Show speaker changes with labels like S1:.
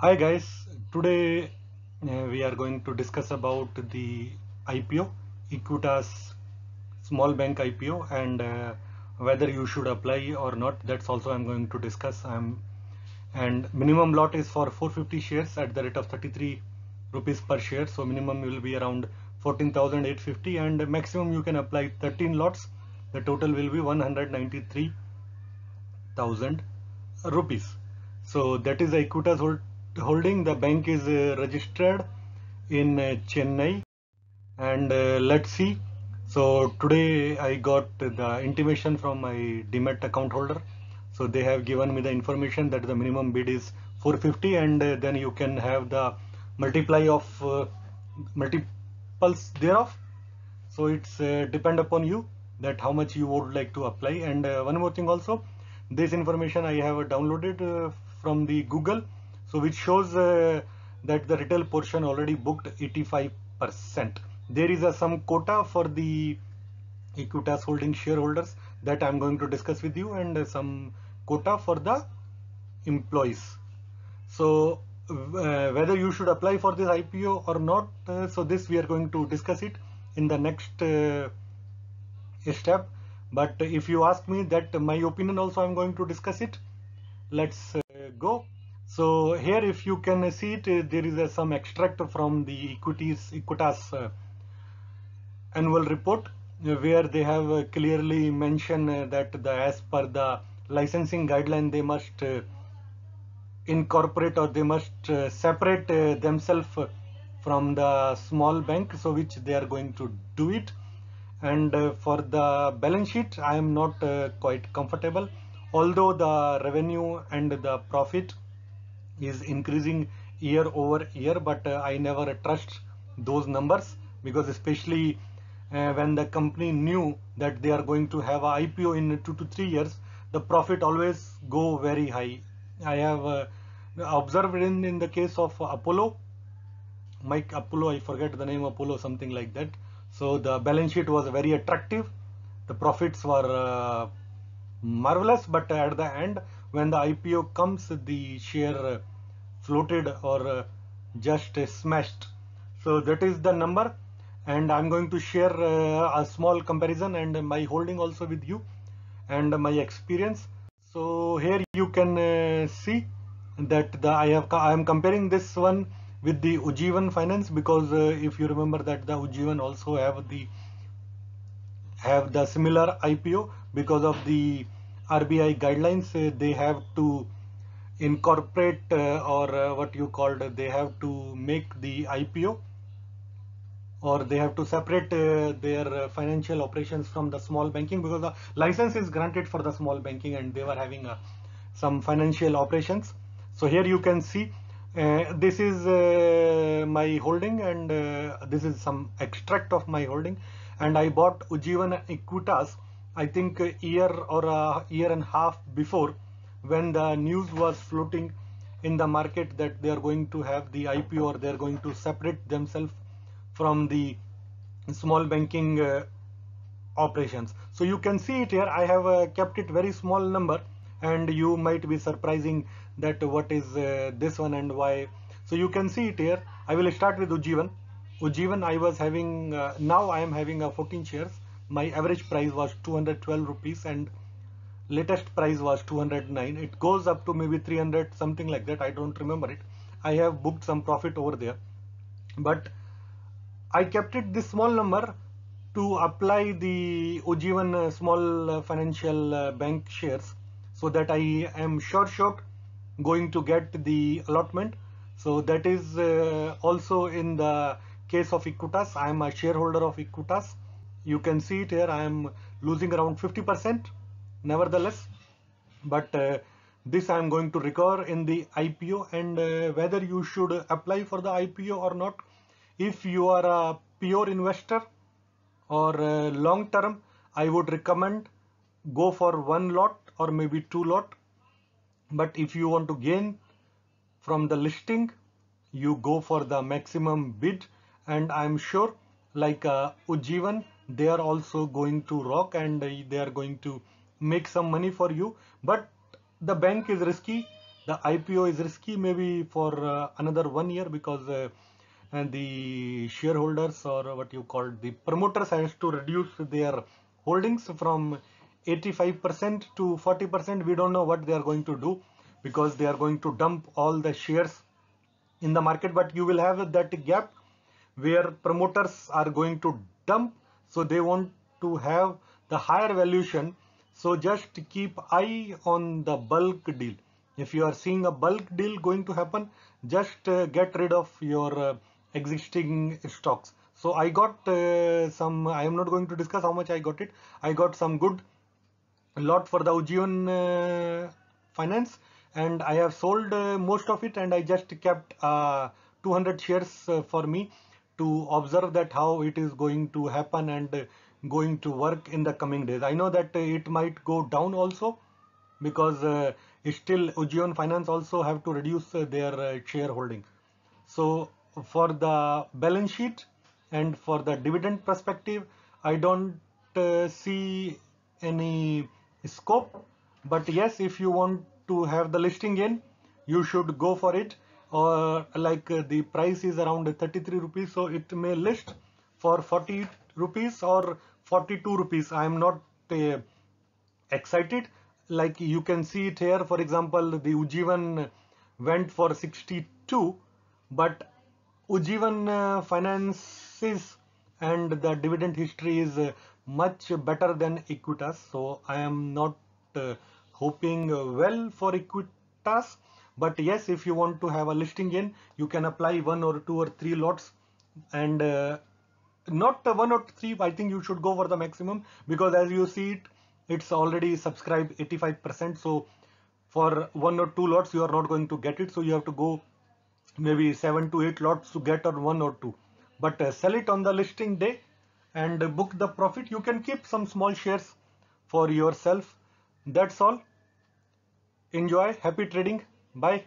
S1: Hi guys, today we are going to discuss about the IPO, Equitas small bank IPO, and whether you should apply or not. That's also I'm going to discuss. And minimum lot is for 450 shares at the rate of 33 rupees per share. So minimum will be around 14,850 and maximum you can apply 13 lots. The total will be 193,000 rupees. So that is the Equitas holding. The bank is registered in Chennai, and let's see. So today I got the intimation from my Demat account holder. So they have given me the information that the minimum bid is 450, and then you can have the multiply of multiples thereof. So it's depend upon you that how much you would like to apply. And one more thing also, this information I have downloaded from the Google, so which shows that the retail portion already booked 85%. There is some quota for the Equitas holding shareholders that I'm going to discuss with you, and some quota for the employees. So whether you should apply for this IPO or not, so this we are going to discuss it in the next step. But if you ask me that my opinion also, I'm going to discuss it. Let's go. So here if you can see it, there is some extract from the Equitas annual report, where they have clearly mentioned that as per the licensing guideline they must incorporate, or they must separate themselves from the small bank, so which they are going to do it. And for the balance sheet I am not quite comfortable, although the revenue and the profit is increasing year over year, but I never trust those numbers, because especially when the company knew that they are going to have a IPO in 2 to 3 years, the profit always go very high. I have observed in the case of Apollo, Mike Apollo, I forget the name, Apollo something like that. So the balance sheet was very attractive, the profits were marvelous, but at the end when the IPO comes, the share floated, or just smashed. So that is the number, and I'm going to share a small comparison and my holding also with you, and my experience. So here you can see that I am comparing this one with the Ujjivan Finance, because if you remember that the Ujjivan also have the similar IPO, because of the RBI guidelines. They have to incorporate, or what you called, they have to make the IPO, or they have to separate their financial operations from the small banking, because the license is granted for the small banking and they were having some financial operations. So here you can see this is my holding, and this is some extract of my holding. And I bought Ujjivan Equitas, I think a year or a year and a half before, when the news was floating in the market that they are going to have the IPO, or they are going to separate themselves from the small banking operations. So you can see it here, I have kept it very small number, and you might be surprising that what is this one and why. So you can see it here. I will start with Ujjivan. I was having now I am having 14 shares. My average price was 212 rupees and latest price was 209. It goes up to maybe 300, something like that, I don't remember it. I have booked some profit over there, but I kept it this small number to apply the Ujjivan small financial bank shares, so that I am sure shot going to get the allotment. So that is also in the case of Equitas. I am a shareholder of Equitas. You can see it here. I am losing around 50%. Nevertheless, but this I am going to recover in the IPO. And whether you should apply for the IPO or not, if you are a pure investor or long term, I would recommend go for one lot or maybe two lot. But if you want to gain from the listing, you go for the maximum bid. And I'm sure, like Ujjivan, they are also going to rock, and they are going to make some money for you. But the bank is risky, The IPO is risky maybe for another 1 year, because and the shareholders, or what you call the promoters, has to reduce their holdings from 85% to 40%. We don't know what they are going to do, because they are going to dump all the shares in the market, but you will have that gap where promoters are going to dump, so they want to have the higher valuation. So just keep eye on the bulk deal. If you are seeing a bulk deal going to happen, just get rid of your existing stocks. So I got some, I am not going to discuss how much I got it. I got some good lot for the Ujjivan finance, and I have sold most of it, and I just kept 200 shares for me to observe that how it is going to happen and going to work in the coming days. I know that it might go down also, because still Ujjivan finance also have to reduce their shareholding. So for the balance sheet and for the dividend perspective, I don't see any scope. But yes, if you want to have the listing in, you should go for it. Or like the price is around 33 rupees, so it may list for 40 rupees or 42 rupees. I am not excited. Like you can see it here, for example, the Ujjivan went for 62, but Ujjivan finances and the dividend history is much better than Equitas, so I am not hoping well for Equitas. But yes, if you want to have a listing in, you can apply 1 or 2 or 3 lots, and not 1 or 3. I think you should go for the maximum, because as you see it, it's already subscribed 85%. So for 1 or 2 lots you are not going to get it, so you have to go maybe 7 to 8 lots to get on 1 or 2. But sell it on the listing day and book the profit. You can keep some small shares for yourself. That's all. Enjoy. Happy trading. Bye.